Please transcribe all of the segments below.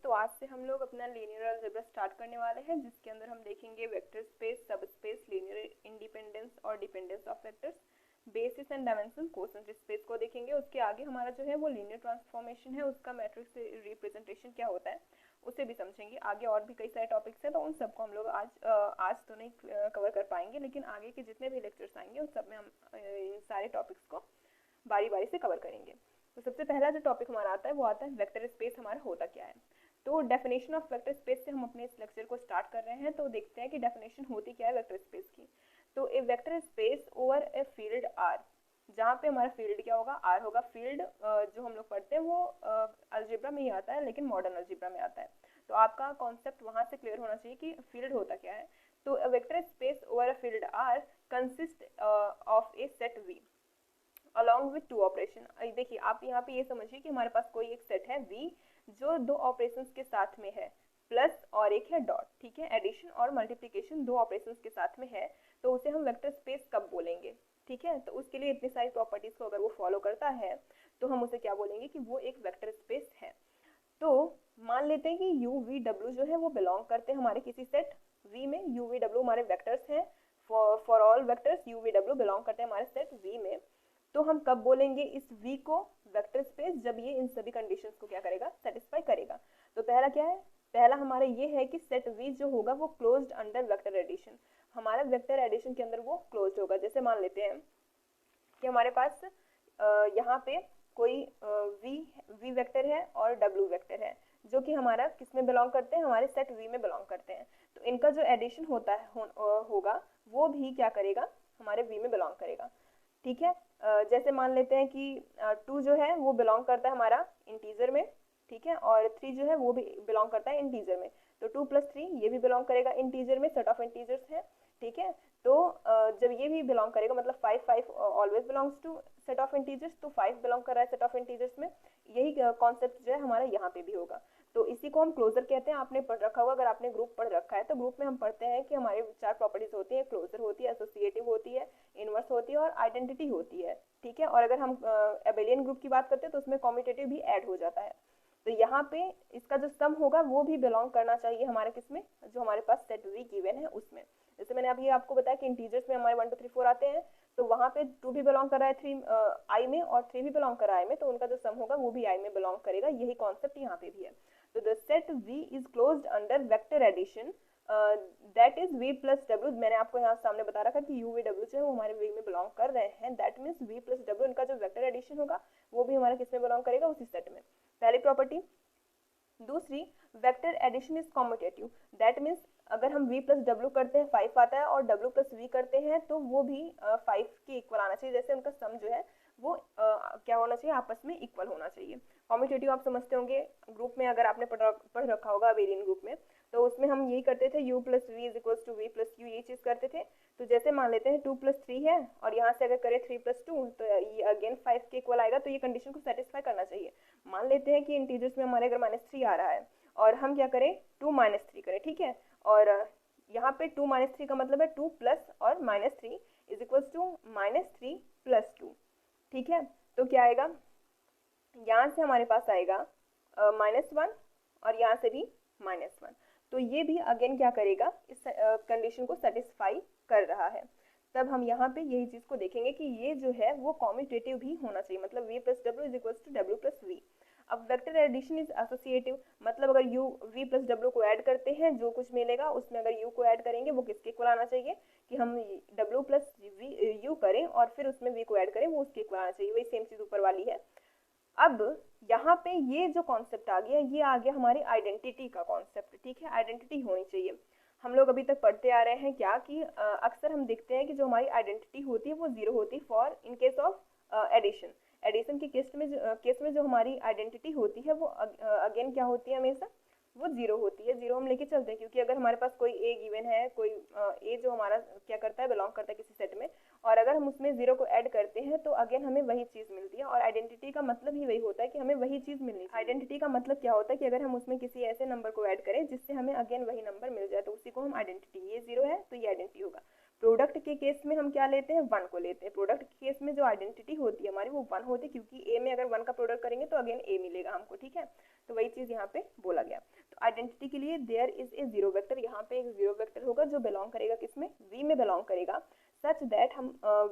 तो आज से हम लोग अपना लीनियर अलजेब्रा स्टार्ट करने वाले हैं, जिसके अंदर हम देखेंगे वेक्टर स्पेस, सब स्पेस, लीनियर इंडिपेंडेंस और dependence of vectors, basis and dimension, quotient space को देखेंगे। उसके आगे हमारा जो है वो लीनियर ट्रांसफॉर्मेशन है, उसका मैट्रिक्स रिप्रेजेंटेशन क्या होता है उसे भी समझेंगे। आगे और भी कई सारे टॉपिक्स हैं, तो उन सबको हम लोग आज तो नहीं कवर कर पाएंगे, लेकिन आगे के जितने भी लेक्चर्स आएंगे उन सब में हम इन सारे टॉपिक्स को बारी बारी से कवर करेंगे। तो सबसे पहला जो टॉपिक हमारा आता है वो आता है वेक्टर स्पेस हमारा होता क्या है। तो डेफिनेशन ऑफ वेक्टर स्पेस से हम अपने इस लेक्चर को स्टार्ट कर रहे हैं। तो देखते हैं कि डेफिनेशन होती क्या है वेक्टर स्पेस की। तो a vector space over a field R, जहाँ पे हमारा फील्ड क्या होगा, आर होगा। फील्ड जो हम लोग पढ़ते हैं वो अलजेब्रा में ही आता है, लेकिन मॉडर्न अलजेब्रा में आता है। तो आपका कॉन्सेप्ट वहाँ से क्लियर होना चाहिए कि फील्ड होता क्या है। तो vector space over a field are consist of a set V along with two operation. देखिए आप यहाँ पे ये समझिए कि हमारे पास कोई एक सेट है V जो दो ऑपरेशंस के साथ में है, प्लस और एक है डॉट, ठीक है। एडिशन और मल्टीप्लिकेशन दो ऑपरेशंस के साथ में है, तो उसे हम वेक्टर स्पेस कब बोलेंगे, ठीक है। तो उसके लिए इतनी सारी प्रॉपर्टीज को अगर वो फॉलो करता है तो हम उसे क्या बोलेंगे कि वो एक वेक्टर स्पेस है। तो मान लेते हैं कि यू वी डब्ल्यू जो है वो बिलोंग करते हैं हमारे किसी सेट V में। यू वी डब्ल्यू हमारे वेक्टर्स हैं, for all vectors you V W belong करते हैं हमारे सेट V में। तो हम कब बोलेंगे इस V को वेक्टर स्पेस, जब ये इन सभी कंडीशंस को क्या करेगा, सेटिस्फाई करेगा। तो पहला क्या है, पहला हमारा ये है कि सेट V जो होगा वो क्लोज्ड अंडर वेक्टर एडिशन, हमारा वेक्टर एडिशन के अंदर वो क्लोज्ड होगा। जैसे मान लेते हैं कि हमारे पास यहाँ पे कोई V वेक्टर है और W वेक्टर है, जो कि हमारा किस में बिलोंग करते हैं, हमारे सेट V में बिलोंग करते हैं। तो इनका जो एडिशन होता है होगा वो भी क्या करेगा, हमारे V में बिलोंग करेगा, ठीक है। जैसे मान लेते हैं कि 2 जो है वो बिलोंग करता है हमारा इंटीजर में, ठीक है, और 3 जो है वो भी बिलोंग करता है इंटीजर में। तो 2 + 3 ये भी बिलोंग करेगा इंटीजर में, सेट ऑफ इंटीजर्स है, ठीक है। तो जब ये भी बिलोंग करेगा, मतलब 5 always belongs to set of integers, तो 5 बिलोंग कर रहा है सेट ऑफ इंटीजर्स में। यही कॉन्सेप्ट जो है हमारा यहाँ पे भी होगा। तो इसी को हम क्लोजर कहते हैं। आपने पढ़ रखा होगा, अगर आपने ग्रुप पढ़ रखा है तो ग्रुप में हम पढ़ते हैं कि हमारे 4 प्रॉपर्टीज होती है, क्लोजर होती है, एसोसिएटिव होती है, इनवर्स होती है और आइडेंटिटी होती है, ठीक है। और अगर हम एबेलियन ग्रुप की बात करते हैं तो उसमें कॉम्यूटेटिव भी ऐड हो जाता है। तो यहाँ पे इसका जो सम होगा वो भी बिलोंग करना चाहिए हमारे किसमें, जो हमारे पास सेट V गिवन है उसमें। जैसे मैंने अभी आपको बताया कि इंटीजर्स में हमारे 1 2 3 4 आते हैं, तो वहाँ पे 2 भी बिलोंग कर रहा है 3 I में और 3 भी बिलोंग कर रहा है I में, तो उनका जो सम होगा वो भी I में बिलोंग करेगा। यही कॉन्सेप्ट यहाँ पे भी है। तो the set V is closed under vector addition that is V + W। मैंने आपको यहाँ सामने बता रखा कि U V W जो है वो हमारे V में बिलोंग कर रहे हैं, दैट मीन्स V + W इनका जो वेक्टर एडिशन होगा वो भी हमारा किस में बिलोंग करेगा, उसी सेट में। पहली प्रॉपर्टी। दूसरी, vector addition is commutative, that means अगर हम V + W करते हैं 5 आता है, और W + V करते हैं तो वो भी 5 के इक्वल आना चाहिए। जैसे उनका सम जो है वो क्या होना चाहिए, आपस में इक्वल होना चाहिए। कॉम्यूटेटिव आप समझते होंगे, ग्रुप में अगर आपने पढ़ रखा होगा अबेलियन ग्रुप में, तो उसमें हम यही करते थे, U + V = V + U, ये चीज़ करते थे। तो जैसे मान लेते हैं 2 + 3 है और यहाँ से अगर करें 3 + 2, तो ये अगेन 5 के इक्वल आएगा, तो ये कंडीशन को सेटिस्फाई करना चाहिए। मान लेते हैं कि इंटीजर्स में हमारे अगर -3 आ रहा है और हम क्या करें 2 - 3 करें, ठीक है। और यहाँ पे 2 - 3 का मतलब है 2 प्लस और -3 इज इक्वल्स टू -3 + 2, ठीक है। तो क्या आएगा, यहाँ से हमारे पास आएगा -1 और यहाँ से भी -1। तो ये भी अगेन क्या करेगा, इस कंडीशन को सेटिस्फाई कर रहा है। तब हम यहाँ पे यही चीज़ को देखेंगे कि ये जो है वो कॉम्यूटेटिव भी होना चाहिए, मतलब V + W is equals to W + V। अब वेक्टर एडिशन इज एसोसिएटिव, मतलब अगर V + W को ऐड करते हैं जो कुछ मिलेगा उसमें अगर U को ऐड करेंगे वो किसके इक्वल आना चाहिए, कि हम W + U करें और फिर उसमें V को ऐड करें, वो उसके इक्वल आना चाहिए। वही सेम चीज़ ऊपर वाली है। अब यहाँ पे ये जो कॉन्सेप्ट आ गया, ये आ गया हमारी आइडेंटिटी का कॉन्सेप्ट, ठीक है। आइडेंटिटी होनी चाहिए। हम लोग अभी तक पढ़ते आ रहे हैं क्या कि अक्सर हम देखते हैं कि जो हमारी आइडेंटिटी होती है वो 0 होती है for in case of addition. Addition के केस में जो हमारी आइडेंटिटी होती है वो अगेन क्या होती है, हमेशा वो 0 होती है। 0 हम लेके चलते हैं, क्योंकि अगर हमारे पास कोई A गिवन है, कोई A जो हमारा क्या करता है, बिलोंग करता है किसी सेट में, और अगर हम उसमें 0 को ऐड करते हैं तो अगेन हमें वही चीज़ मिलती है। और आइडेंटिटी का मतलब ही वही होता है कि हमें वही चीज़ मिलनी चाहिए। आइडेंटिटी का मतलब क्या होता है कि अगर हम उसमें किसी ऐसे नंबर को ऐड करें जिससे हमें अगेन वही नंबर मिल जाए, तो उसी को हम आइडेंटिटी, ये 0 है तो ये आइडेंटिटी होगा। प्रोडक्ट के केस में हम क्या लेते हैं, 1 को लेते हैं। प्रोडक्ट के केस में जो आइडेंटिटी होती है हमारी वो 1 होती है, क्योंकि A में अगर 1 का प्रोडक्ट करेंगे तो अगेन A मिलेगा हमको, ठीक है। तो वही चीज़ यहाँ पे बोला गया। आइडेंटिटी के लिए there is a zero vector, यहाँ पे एक जीरो वेक्टर होगा जो बिलोंग करेगा किसमें, वी में बिलोंग करेगा, सच दैट हम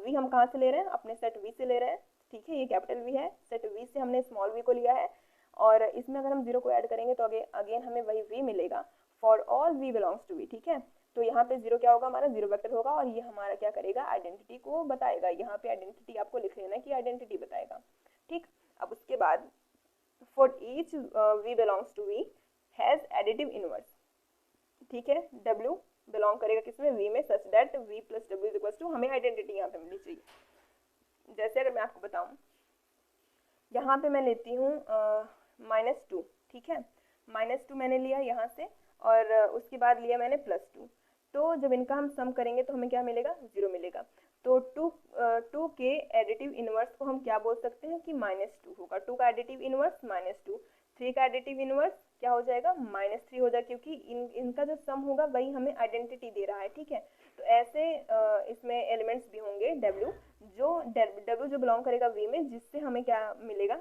वी हम कहाँ से ले रहे हैं, अपने सेट वी से ले रहे हैं, ठीक है, ये कैपिटल वी है, सेट वी से हमने स्मॉल वी को लिया है, और इसमें अगर हम जीरो को ऐड करेंगे तो अगेन हमें वही वी मिलेगा for all V belongs to V, ठीक है। तो यहाँ पे जीरो क्या होगा, हमारा जीरो वेक्टर होगा, और ये हमारा क्या करेगा, आइडेंटिटी को बताएगा, यहाँ पे आइडेंटिटी आपको लिख लेना कि आइडेंटिटी बताएगा, ठीक। अब उसके बाद for each V belongs to V has additive inverse, ठीक है, W बिलोंग करेगा किसमें, V में, such that V plus W is equals to, हमें आइडेंटिटी यहाँ पे मिलनी चाहिए। जैसे अगर मैं आपको बताऊं, यहाँ पे मैं लेती हूँ -2, ठीक है, -2 मैंने लिया यहाँ से, और उसके बाद लिया मैंने +2, तो जब इनका हम सम करेंगे तो हमें क्या मिलेगा, 0 मिलेगा। तो 2 के एडिटिव इनवर्स को हम क्या बोल सकते हैं कि -2 होगा, 2 का एडिटिव इनवर्स -2, 3 का एडिटिव इनवर्स क्या हो जाएगा, -3 हो जाएगा, क्योंकि इनका जो सम होगा वही हमें आइडेंटिटी दे रहा है, ठीक है। तो ऐसे इसमें एलिमेंट्स भी होंगे W जो बिलोंग करेगा V में, जिससे हमें क्या मिलेगा,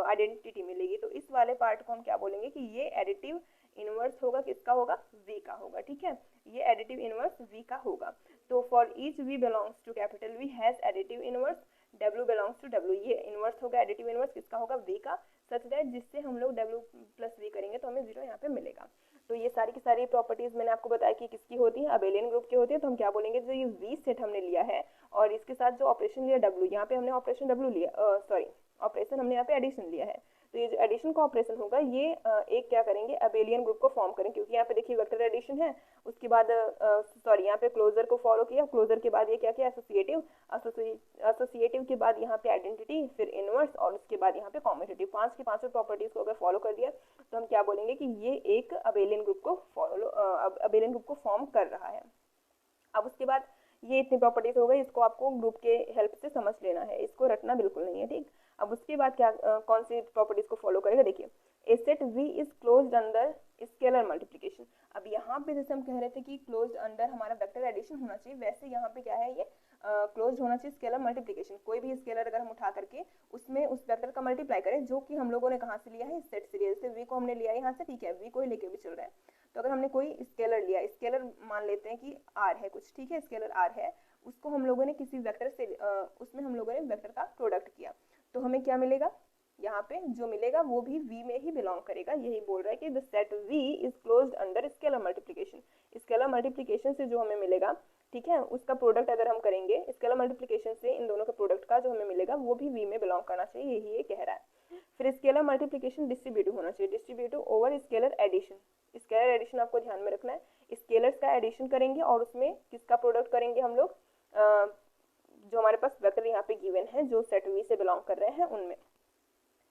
आइडेंटिटी मिलेगी। तो इस वाले पार्ट को हम क्या बोलेंगे कि ये एडिटिव इनवर्स होगा, किसका होगा, V का होगा, ठीक है, ये एडिटिव इनवर्स V का होगा। तो for each V belongs to capital V has additive inverse W belongs to W, ये इनवर्स होगा, एडिटिव इनवर्स किसका होगा, V का, सच दैट जिससे हम लोग W प्लस V करेंगे तो हमें 0 यहाँ पे मिलेगा। तो ये सारी की सारी प्रॉपर्टीज मैंने आपको बताया कि किसकी होती है, अबेलियन ग्रुप की होती है। तो हम क्या बोलेंगे, जो ये V सेट हमने लिया है और इसके साथ जो ऑपरेशन लिया W, यहाँ पे हमने ऑपरेशन W लिया, सॉरी ऑपरेशन हमने यहाँ पे एडिशन लिया है, तो ये जो एडिशन का ऑपरेशन होगा ये एक क्या करेंगे, अबेलियन ग्रुप को फॉर्म करेंगे, क्योंकि यहाँ पे देखिए वेक्टर एडिशन है, उसके बाद सॉरी यहाँ पे क्लोजर को फॉलो किया, क्लोजर के बाद ये क्या किया, एसोसिएटिव के बाद यहाँ पे आइडेंटिटी, फिर इनवर्स, और उसके बाद यहाँ पे कॉम्यूटेटिव, 5 की 5 प्रॉपर्टीज को अगर फॉलो कर दिया तो हम क्या बोलेंगे कि ये एक अबेलियन ग्रुप को फॉर्म कर रहा है। अब उसके बाद ये इतनी प्रॉपर्टीज हो गई, इसको आपको ग्रुप के हेल्प से समझ लेना है, इसको रटना बिल्कुल नहीं है, ठीक। अब उसके बाद क्या कौन सी प्रॉपर्टीज को फॉलो करेगा, देखिए a set V is closed under scalar multiplication. अब यहाँ पे जैसे हम कह रहे थे कि क्लोज्ड अंडर हमारा वेक्टर एडिशन होना चाहिए, वैसे यहाँ पे क्या है, ये क्लोज्ड होना चाहिए स्केलर मल्टीप्लिकेशन। कोई भी स्केलर अगर हम उठा करके उसमें उस वेक्टर का मल्टीप्लाई करें, जो कि हम लोगों ने कहाँ से लिया है, इस सेट से लिया, जैसे V को हमने लिया है यहाँ से, ठीक है, V को ही लेके भी चल रहा है। तो अगर हमने कोई स्केलर लिया, स्केलर मान लेते हैं कि R है कुछ, ठीक है, स्केलर R है, उसको हम लोगों ने किसी वेक्टर से उसमें हम लोगों ने वेक्टर का प्रोडक्ट किया, तो हमें क्या मिलेगा, यहाँ पे जो मिलेगा वो भी V में ही बिलोंग करेगा। यही बोल रहा है कि the set V is closed under scalar multiplication. Scalar multiplication से जो हमें मिलेगा, ठीक है, उसका प्रोडक्ट अगर हम करेंगे स्केलर मल्टीप्लिकेशन से, इन दोनों के प्रोडक्ट का जो हमें मिलेगा वो भी V में बिलोंग करना चाहिए, यही ये कह रहा है। फिर स्केलर मल्टीप्लिकेशन डिस्ट्रीब्यूटिव होना चाहिए, distributive over scalar addition. Scalar addition आपको ध्यान में रखना है, स्केलर्स का एडिशन करेंगे और उसमें किसका प्रोडक्ट करेंगे हम लोग, जो हमारे पास वेक्टर यहाँ पे गिवन है जो सेट V से बिलोंग कर रहे हैं उनमें,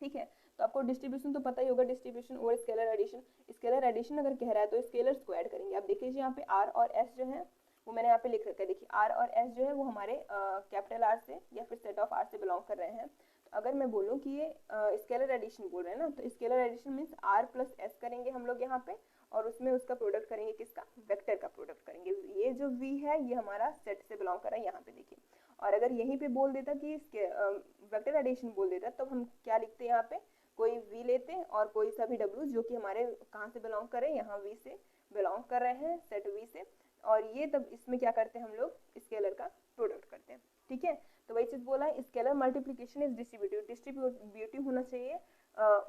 ठीक है। तो आपको डिस्ट्रीब्यूशन तो पता ही होगा, डिस्ट्रीब्यूशन और स्केलर एडिशन। स्केलर एडिशन अगर कह रहा है तो स्केलर्स को ऐड करेंगे। आप देख लीजिए यहाँ पे R और S जो है वो मैंने यहाँ पे लिख रखा है, देखिए R और S जो है वो हमारे कैपिटल R से या फिर सेट ऑफ R से बिलोंग कर रहे हैं। तो अगर मैं बोलूँ कि ये स्केलर एडिशन बोल रहे हैं ना, तो scalar addition means R plus S करेंगे हम लोग यहाँ पे, और उसमें उसका प्रोडक्ट करेंगे, किसका, वेक्टर का प्रोडक्ट करेंगे। ये जो V है ये हमारा सेट से बिलोंग कर रहा है यहाँ पे देखिए। और अगर यहीं पे बोल देता कि वेक्टर एडिशन बोल देता, तब हम क्या लिखते हैं, यहाँ पे कोई V लेते हैं और कोई सा भी W जो कि हमारे कहाँ से बिलोंग कर रहे हैं, यहाँ V से बिलोंग कर रहे हैं, सेट V से, और ये तब इसमें क्या करते हैं हम लोग, स्केलर का प्रोडक्ट करते हैं, ठीक है। तो वही चीज बोला है, स्केलर मल्टीप्लिकेशन इज डिस्ट्रीब्यूटिव होना चाहिए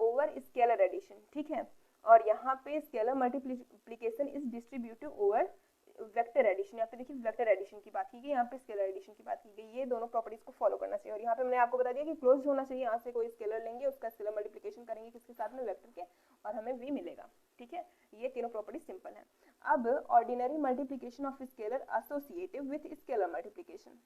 ओवर स्केलर एडिशन, ठीक है। और यहाँ पे scalar multiplication is distributive over vector addition. यहाँ पे देखिए वेक्टर एडिशन की बात की गई, यहाँ पे स्केलर एडिशन की बात की गई, ये दोनों प्रॉपर्टीज को फॉलो करना चाहिए। और यहाँ पे मैंने आपको बता दिया कि क्लोज होना चाहिए, यहाँ से कोई स्केलर लेंगे उसका स्केलर मल्टीप्लिकेशन करेंगे किसके साथ में, वेक्टर के, और हमें V मिलेगा, ठीक है। ये तीनों प्रॉपर्टी सिंपल है। अब ordinary multiplication of scalar associative with scalar multiplication,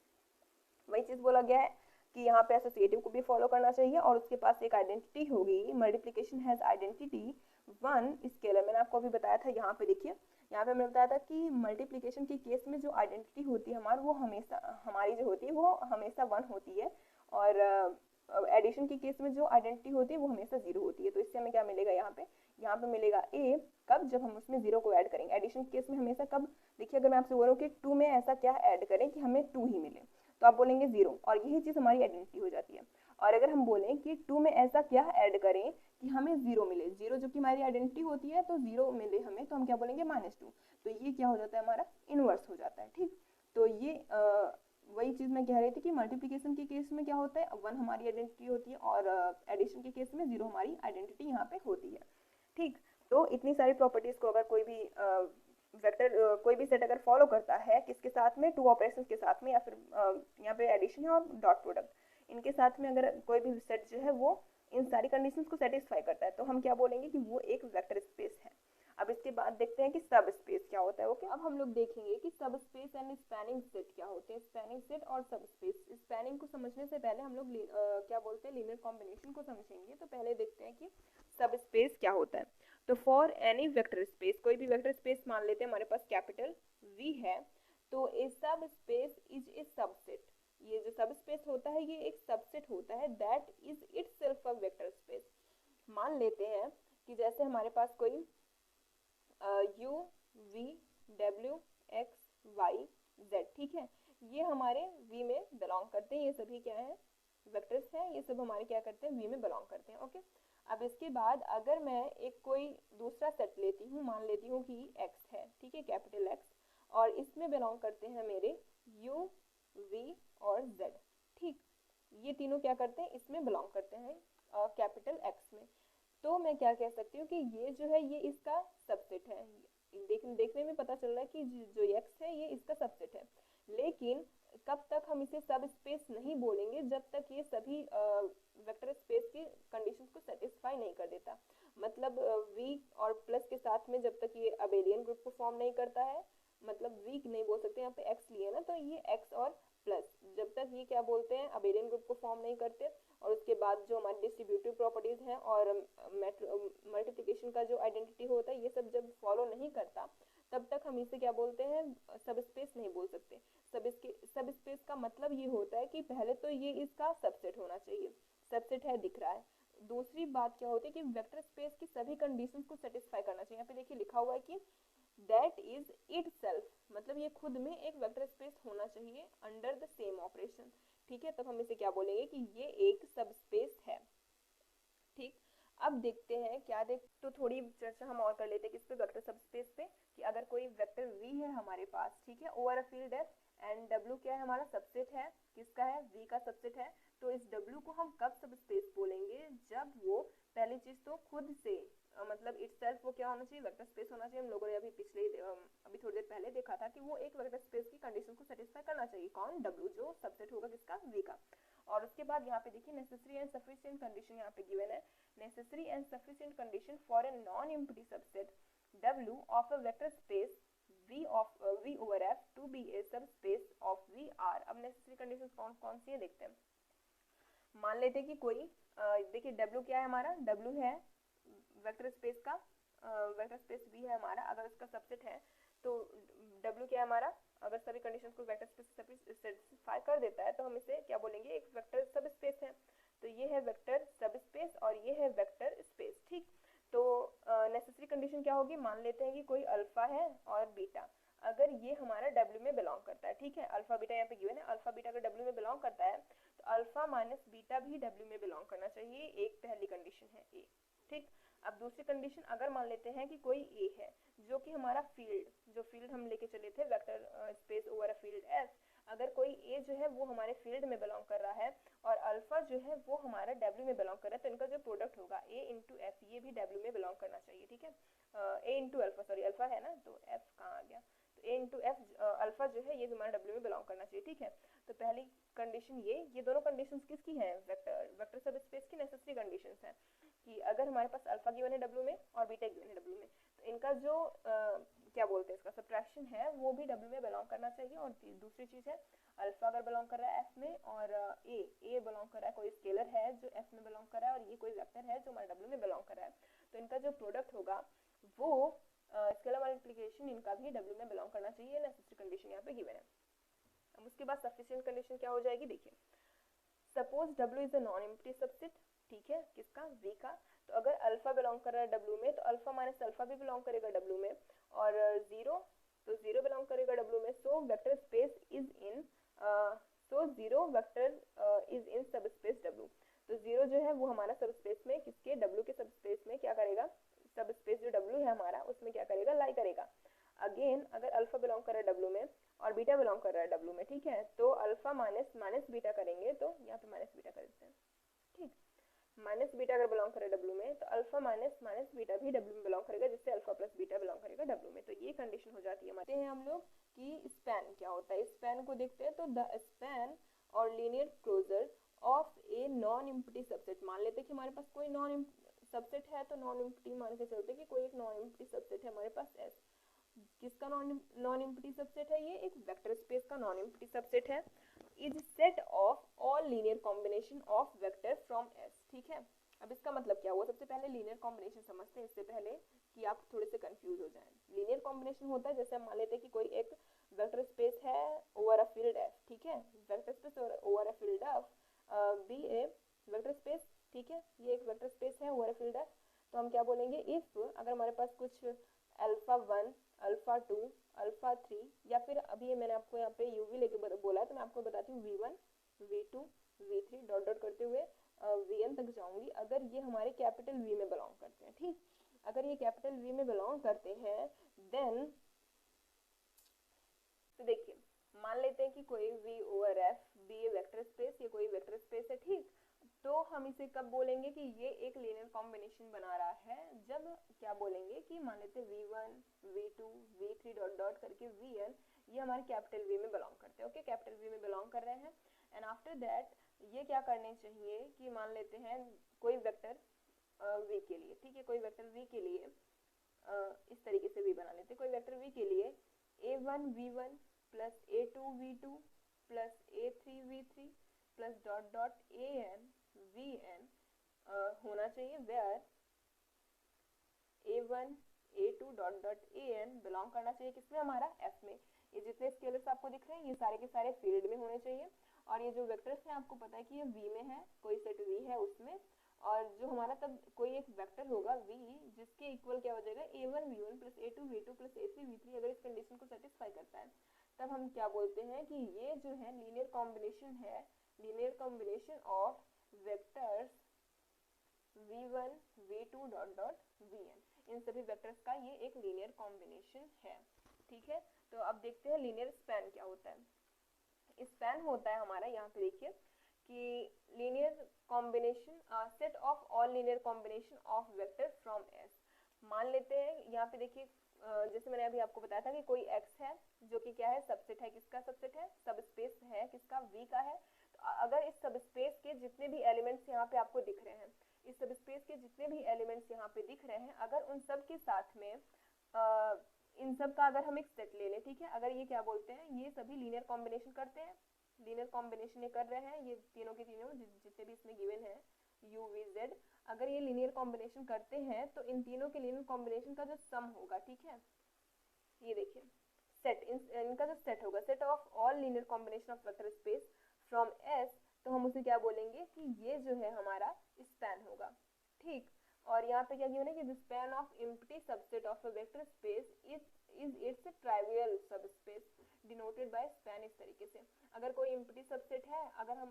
वही चीज बोला गया है कि यहाँ पे एसोसिएटिव को भी फॉलो करना चाहिए और उसके पास एक आइडेंटिटी होगी। मल्टीप्लिकेशन हैज आइडेंटिटी 1 स्केलर, मैंने आपको अभी बताया था। यहाँ पे देखिए, यहाँ पे मैंने बताया था कि मल्टीप्लिकेशन के केस में जो आइडेंटिटी होती है हमारी जो होती है वो हमेशा 1 होती है, और एडिशन के केस में जो आइडेंटिटी होती है वो हमेशा 0 होती है। तो इससे हमें क्या मिलेगा, यहाँ पे मिलेगा A, कब, जब हम उसमें 0 को ऐड करेंगे। एडिशन के केस में हमेशा कब, देखिए अगर मैं आपसे बोलूँ कि 2 में ऐसा क्या ऐड करें कि हमें 2 ही मिले, तो आप बोलेंगे 0, और यही चीज हमारी आइडेंटिटी हो जाती है। और अगर हम बोलें कि 2 में ऐसा क्या ऐड करें कि हमें 0 मिले, 0 जो कि हमारी आइडेंटिटी होती है, तो 0 मिले हमें, तो हम क्या बोलेंगे -2। तो ये क्या हो जाता है, हमारा इनवर्स हो जाता है। ठीक, तो ये वही चीज़ मैं कह रही थी कि मल्टीप्लिकेशन के केस में क्या होता है, 1 हमारी आइडेंटिटी होती है और एडिशन के केस में 0 हमारी आइडेंटिटी यहाँ पे होती है। ठीक, तो इतनी सारी प्रॉपर्टीज को अगर कोई भी वेक्टर कोई भी सेट अगर फॉलो करता है, किसके साथ में, 2 ऑपरेशंस के साथ में, या फिर यहाँ पे एडिशन है और डॉट प्रोडक्ट, इनके साथ में अगर कोई भी सेट जो है वो इन सारी कंडीशंस को सेटिस्फाई करता है, तो हम क्या बोलेंगे कि वो एक वेक्टर स्पेस है। अब इसके बाद देखते हैं कि सब स्पेस क्या होता है। ओके, अब हम लोग देखेंगे कि सब स्पेस एंड स्पैनिंग सेट क्या होते हैं। स्पैनिंग सेट और सब स्पेस, स्पैनिंग को समझने से पहले हम लोग क्या बोलते हैं, लीनियर कॉम्बिनेशन को समझेंगे। तो पहले देखते हैं कि सब स्पेस क्या होता है। तो फॉर एनी वेक्टर स्पेस, कोई भी वेक्टर स्पेस मान लेते हैं हमारे पास कैपिटल V है, तो ए सब स्पेस इज ए सबसेट। ये जो सब स्पेस होता है ये एक सबसेट होता है that is itself a vector space. मान लेते हैं कि जैसे हमारे पास कोई U V W X Y Z, ठीक है, ये हमारे V में बिलोंग करते हैं, ये सभी क्या है, वेक्टर्स हैं, ये सब हमारे क्या करते हैं, V में बिलोंग करते हैं। ओके, अब इसके बाद अगर मैं एक कोई दूसरा सेट लेती हूँ, मान लेती हूँ कि X है, ठीक है, कैपिटल X, और इसमें बिलोंग करते हैं मेरे U V और Z। ठीक, ये तीनों क्या करते हैं, इसमें बिलोंग करते हैं कैपिटल X में। तो मैं क्या कह सकती हूँ कि ये जो है ये इसका सबसेट है। देखने में पता चल रहा है कि जो X है ये इसका सबसेट है, लेकिन कब तक हम इसे सब स्पेस नहीं बोलेंगे, जब तक ये सभी वेक्टर स्पेस की कंडीशंस को सेटिस्फाई नहीं कर देता। मतलब V और प्लस के साथ में जब तक ये अबेलियन ग्रुप को फॉर्म नहीं करता है, मतलब V नहीं बोल सकते, यहाँ पे X लिए ना, तो ये X और प्लस जब तक ये क्या बोलते हैं, अबेलियन ग्रुप को फॉर्म नहीं करते, और उसके बाद जो हमारी डिस्ट्रीब्यूटिव प्रॉपर्टीज हैं और मल्टीप्लिकेशन का जो आइडेंटिटी होता है, ये सब जब फॉलो नहीं करता, तब तक हम इसे क्या बोलते हैं, सब स्पेस नहीं बोल सकते। सब स्पेस का मतलब ये होता है कि पहले तो ये इसका सबसेट होना चाहिए, सबसेट है दिख रहा है। दूसरी बात क्या होती है कि वेक्टर स्पेस की सभी कंडीशंस को सेटिस्फाई करना चाहिए। यहाँ पे देखिए लिखा हुआ है कि दैट इज इटसेल्फ, मतलब ये खुद में एक वेक्टर स्पेस होना चाहिए अंडर द सेम ऑपरेशन। ठीक है, तब हम इसे क्या बोलेंगे कि ये एक सब स्पेस है। ठीक, अब देखते हैं क्या तो थोड़ी चर्चा हम और कर लेते हैं किस पे, वेक्टर सबस्पेस पे, कि अगर कोई वेक्टर V है हमारे पास, ठीक है, ओवर अ फील्ड है, एंड W क्या है, हमारा सबसेट है, किसका है, V का सबसेट है, तो इस W को हम कब सबस्पेस बोलेंगे, जब वो पहली चीज तो खुद से मतलब इटसेल्फ वो क्या होना चाहिए, वेक्टर स्पेस होना चाहिए। हम लोगों ने अभी थोड़ी देर पहले देखा था कि वो एक वेक्टर स्पेस की कंडीशन को सेटिस्फाई करना चाहिए, कौन, W, जो सबसेट होगा किसका, V का। और उसके बाद यहाँ पे देखिए नेसेसरी एंड सफिशिएंट कंडीशन यहाँ पे गिवन है, necessary and sufficient condition for a non-empty subset W of a vector space V over F to be a subspace of V R। अब necessary conditions कौन कौन सी है देखते हैं। मान लेते हैं कि कोई देखिए W क्या है हमारा, W है वेक्टर स्पेस का, वेक्टर स्पेस V है हमारा, अगर उसका सबसेट है तो W क्या है हमारा, अगर सभी कंडीशंस को वेक्टर स्पेस सेटिस्फाई कर देता है, तो हम इसे क्या बोलेंगे, एक वेक्टर सब स्पेस है। तो ये है वेक्टर सब स्पेस और ये है वेक्टर स्पेस। ठीक, तो नेसेसरी कंडीशन क्या होगी, मान लेते हैं कि कोई अल्फा है और बीटा, अगर ये हमारा W में बिलोंग करता है, ठीक है, अल्फा बीटा यहाँ पे गिवन है, अल्फा बीटा अगर W में बिलोंग करता है, तो अल्फा माइनस बीटा भी W में बिलोंग करना चाहिए, एक पहली कंडीशन है ए। ठीक, अब दूसरी कंडीशन अगर मान लेते हैं कि कोई ए है जो कि हमारा फील्ड, जो फील्ड हम लेके चले थे vector space over a field S, अगर कोई ए जो है वो हमारे फील्ड में बिलोंग कर रहा है और अल्फा जो है वो हमारा W में बिलोंग कर रहा है, तो इनका जो प्रोडक्ट होगा ए इंटू एफ, ये भी W में बिलोंग करना चाहिए। ठीक है, ए इंटू अल्फा, सॉरी अल्फा है ना, तो एफ कहाँ आ गया, तो ए इंटू एफ अल्फा जो है ये भी हमारा W में बिलोंग करना चाहिए। ठीक है, तो पहली कंडीशन ये दोनों कंडीशन किसकी हैं, वेक्टर सब स्पेस की नेसेसरी कंडीशन है, कि अगर हमारे पास अल्फा गिवन है W में और बीटा गिवन है W में, तो इनका जो क्या बोलते हैं इसका सब्ट्रैक्शन है वो भी W में बिलोंग करना चाहिए। और दूसरी चीज है अल्फा अगर बिलोंग कर रहा है F में और ए बिलोंग कर रहा है, कोई स्केलर है जो F में बिलोंग कर रहा है और ये कोई वेक्टर है जो हमारा W में बिलोंग कर रहा है, तो इनका जो प्रोडक्ट होगा वो स्केलर मल्टीप्लिकेशन इनका भी W में बिलोंग करना चाहिए, नेसेसरी कंडीशन यहाँ पे गिवन है। अब उसके बाद सफिशिएंट कंडीशन क्या हो जाएगी, देखिए suppose W is a non empty subset, ठीक है, किसका, V का, तो अगर अल्फा बिलोंग कर रहा है W में, तो अल्फा माइनस अल्फा भी बिलोंग करेगा W में, और जीरो तो जीरो बिलोंग करेगा W में, so vector space is in zero vector is in सब स्पेस W। तो 0 जो है वो हमारा सब स्पेस में किसके, W के सब स्पेस में क्या करेगा, सब स्पेस जो W है हमारा उसमें क्या करेगा, लाई करेगा। अगेन अगर अल्फा बिलोंग कर रहा है W में और बीटा बिलोंग कर रहा है W में, ठीक है, तो अल्फा माइनस माइनस बीटा करेंगे, तो यहाँ पे माइनस बीटा कर देते हैं, ठीक। माइनस बीटा अगर बिलोंग करे W में तो अल्फा माइनस माइनस बीटा भी W में बिलोंग करेगा, जिससे अल्फा प्लस बीटा बिलोंग करेगा W में। तो ये कंडीशन हो जाती है हमारे। हम लोग कि स्पैन क्या होता है, स्पैन को देखते हैं। तो द स्पैन और linear closure of a non empty subset, मान लेते हैं कि हमारे पास कोई नॉन सबसेट है, तो नॉन एम्प्टी मान के चलते कि कोई एक नॉन एम्प्टी सबसेट है हमारे पास S। किसका नॉन एम्प्टी सबसेट है, ये एक वेक्टर स्पेस का नॉन एम्प्टी सबसेट है। Is set of all linear combination of vector from S, ठीक है। अब इसका मतलब क्या हुआ, सबसे पहले लीनियर कॉम्बिनेशन समझते हैं, इससे पहले कि आप थोड़े से कंफ्यूज हो जाएं। लीनियर कॉम्बिनेशन होता है जैसे हम मान लेते हैं कि कोई एक वेक्टर स्पेस है ओवर अ फील्ड F, ठीक है, vector space over a field F be a vector space, ठीक है, ये एक वेक्टर स्पेस है ओवर अ फील्ड F। तो हम क्या बोलेंगे, इफ अगर हमारे पास कुछ अल्फा 1 अल्फा 2 अल्फा 3 या फिर अभी मैंने आपको यहाँ पे यूवी लेके बोला है, तो मैं आपको बताती हूँ V1 V2 V3 dot dot करते हुए Vn तक जाऊंगी। अगर ये हमारे कैपिटल V में बिलोंग करते हैं, ठीक, अगर ये कैपिटल V में बिलोंग करते हैं देन, तो देखिए मान लेते हैं कि कोई V ओवर F भी वेक्टर स्पेस, ये कोई वेक्टर स्पेस है, ठीक। तो हम इसे कब बोलेंगे कि ये एक लीनियर कॉम्बिनेशन बना रहा है, जब क्या बोलेंगे कि मान लेते V1 V2 V3 dot dot करके Vn ये हमारे कैपिटल V में बिलोंग करते हैं, ओके, कैपिटल V में बिलोंग कर रहे हैं। एंड आफ्टर दैट ये क्या करने चाहिए कि मान लेते हैं कोई वेक्टर V के लिए, ठीक है, कोई वेक्टर V के लिए इस तरीके से V बना लेते हैं, कोई वेक्टर V के लिए A1 V1 plus A2 V2 plus A3 V3 plus dot dot AN VN होना चाहिए, where A1 A2 dot dot AN belong करना चाहिए किसमें, हमारा F में। ये जितने स्केलर्स आपको दिख रहे हैं ये सारे के सारे फील्ड में होने चाहिए, और ये जो वेक्टर्स हैं आपको पता है कि ये V में है, कोई सेट V है उसमें, और जो हमारा तब कोई एक वेक्टर होगा V जिसके इक्वल क्या हो जाएगा A1 V1 plus A2 V2 plus A3 V3, अगर इस कंडीशन को सेटिस्फाई करता है तब हम क्या बोलते हैं कि ये जो है लीनियर कॉम्बिनेशन है, linear combination of vectors V1 V2 dot dot Vn, इन सभी वेक्टर्स का ये एक लीनियर कॉम्बिनेशन है, ठीक है। तो अब देखते हैं लीनियर स्पैन क्या होता है। स्पैन होता है हमारा, यहाँ पे देखिए कि linear combination set of all linear combination of vector from S। मान लेते हैं यहाँ पे देखिए जैसे मैंने अभी आपको बताया था कि कोई X है जो कि क्या है, सबसेट है, किसका सबसेट है, सब स्पेस है किसका, V का है। तो अगर इस सब स्पेस के जितने भी एलिमेंट्स यहाँ पे आपको दिख रहे हैं, इस सब स्पेस के जितने भी एलिमेंट्स यहाँ पे दिख रहे हैं, अगर उन सब के साथ में इन सब का अगर हम एक सेट ले लें, ठीक है, अगर ये क्या बोलते हैं, ये सभी लीनियर कॉम्बिनेशन करते हैं, लीनियर कॉम्बिनेशन ये कर रहे हैं, ये तीनों के तीनों जितने भी इसमें गिवन है U V Z, अगर ये लीनियर कॉम्बिनेशन करते हैं तो इन तीनों के लीनियर कॉम्बिनेशन का जो सम होगा, ठीक है, ये देखिए सेट, इनका जो सेट होगा, set of all linear combination of vector space from S, तो हम उसे क्या बोलेंगे कि ये जो है हमारा स्पैन होगा, ठीक। और यहाँ पे क्या गिवन है कि the span of empty subset of a vector space is it's trivial subspace denoted by span. इस तरीके से अगर कोई एम्प्टी सबसेट है, अगर हम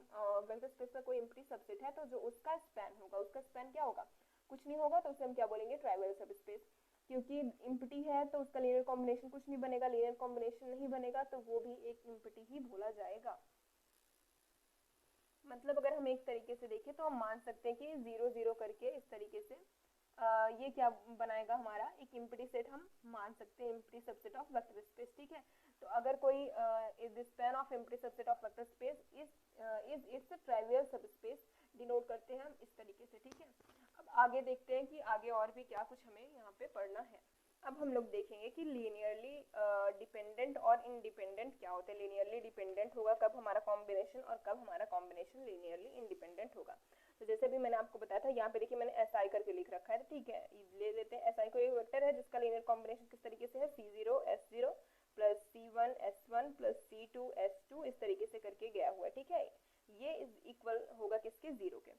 वेक्टर स्पेस का कोई एम्प्टी सबसेट है, तो जो उसका स्पैन होगा, उसका स्पैन क्या होगा, कुछ नहीं होगा, तो उसे हम क्या बोलेंगे, ट्राइवियल सबस्पेस। क्योंकि एम्प्टी है तो उसका लीनियर कॉम्बिनेशन कुछ नहीं बनेगा, लीनियर कॉम्बिनेशन नहीं बनेगा तो वो भी एक एम्प्टी ही बोला जाएगा। मतलब अगर हम एक तरीके से देखें तो हम मान सकते हैं कि 0 0 करके इस तरीके से ये क्या बनाएगा, हमारा एक एम्प्टी सेट हम मान सकते हैं, empty subset of vector space, ठीक है। तो अगर कोई the span of empty subset of vector space is it's trivial subspace denote करते हैं हम इस तरीके से, ठीक है। अब आगे देखते हैं कि आगे और भी क्या कुछ हमें यहाँ पे पढ़ना है। अब हम लोग देखेंगे कि लीनियरली डिपेंडेंट और इंडिपेंडेंट क्या होते हैं। लीनियरली डिपेंडेंट होगा कब हमारा कॉम्बिनेशन, और कब हमारा कॉम्बिनेशन लीनियरली इंडिपेंडेंट होगा। तो जैसे भी मैंने आपको बताया था, यहाँ पे देखिए मैंने SI करके लिख रखा है, ठीक है, ले लेते हैं। SI कोई वेक्टर है जिसका लीनियर कॉम्बिनेशन किस तरीके से है, C0 S0 plus C1 S1 plus C2 S2 इस तरीके से करके गया हुआ है, ठीक है। ये इक्वल होगा किसके, 0 के,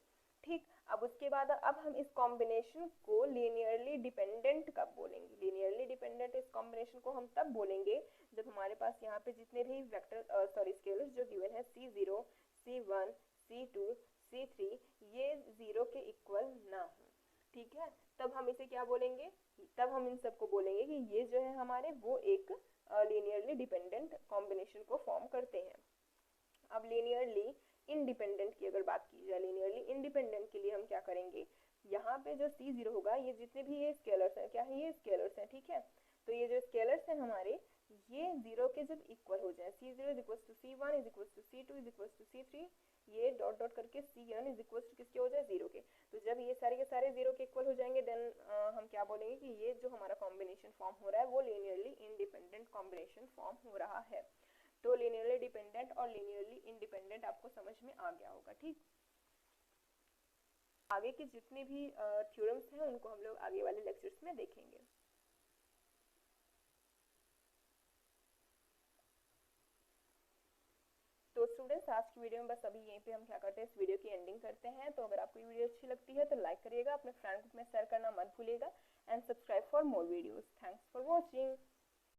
ठीक। अब उसके बाद अब हम इस कॉम्बिनेशन को लीनियरली डिपेंडेंट कब बोलेंगे, लीनियरली डिपेंडेंट इस कॉम्बिनेशन को हम तब बोलेंगे जब हमारे पास यहाँ पे जितने भी वेक्टर स्केलर्स जो गिवन है C0 C1 C2 C3 ये 0 के इक्वल ना हो, ठीक है, तब हम इसे क्या बोलेंगे, तब हम इन सबको बोलेंगे कि ये जो है हमारे वो एक लीनियरली डिपेंडेंट कॉम्बिनेशन को फॉर्म करते हैं। अब लीनियरली इंडिपेंडेंट की अगर बात की जाए, लीनियरली इंडिपेंडेंट के लिए हम क्या करेंगे, यहाँ पे जो C0 होगा, ये जितने भी ये स्केलर्स हैं, क्या है, ये स्केलर्स हैं, ठीक है, तो ये जो स्केलर्स हैं हमारे, ये 0 के जब इक्वल हो जाए, C0 is equal to C1 is equal to C2 is equal to C3, ये डॉट डॉट करके Cn इज इक्वल टू किसके हो जाए, 0 के, तो जब ये सारे के सारे 0 के इक्वल हो जाएंगे, देन हम क्या बोलेंगे कि ये जो हमारा कॉम्बिनेशन फॉर्म हो रहा है वो लीनियरली इंडिपेंडेंट कॉम्बिनेशन फॉर्म हो रहा है। तो लीनियरली डिपेंडेंट और लीनियरली इंडिपेंडेंट आपको समझ में आ गया होगा, ठीक। आगे के जितने भी थ्योरम्स हैं उनको हम लोग आगे वाले लेक्चर्स में देखेंगे। तो स्टूडेंट्स, आज की वीडियो में बस अभी यहीं पे हम क्या करते हैं, इस वीडियो की एंडिंग करते हैं। तो अगर आपको ये वीडियो अच्छी लगती है तो लाइक करिएगा, अपने फ्रेंड ग्रुप में शेयर करना मत भूलिएगा, and subscribe for more videos. Thanks for watching.